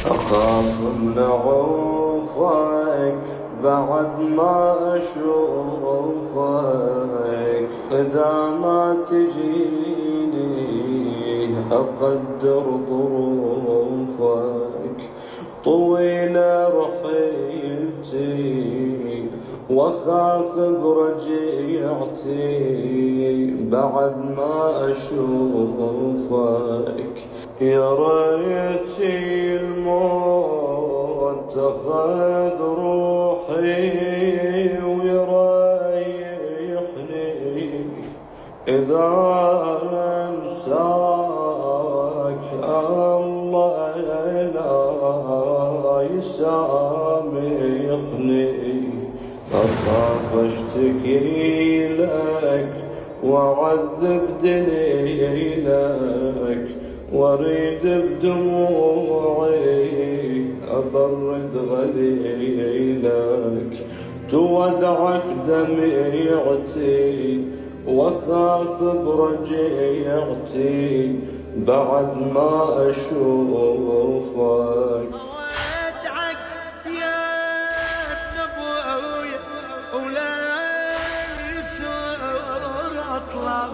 أخاف من عوفك بعد ما أشوفك، إذا ما تجيني أقدر ظروفك. طويلة رحيلتي واخاف برجيعتي بعد ما اشوفك. يا ريتي الموت اخذ روحي ويريحني، إذا أنساك الله لا يسامحني. أخاف أشتكي لك وأعذب دليلك، وأريد بدموعي أبرد غليلك. تودعك دميعتي واخاف برجيعتي بعد ما اشوفك. ودعك يا ابويا ولا يسر اطلع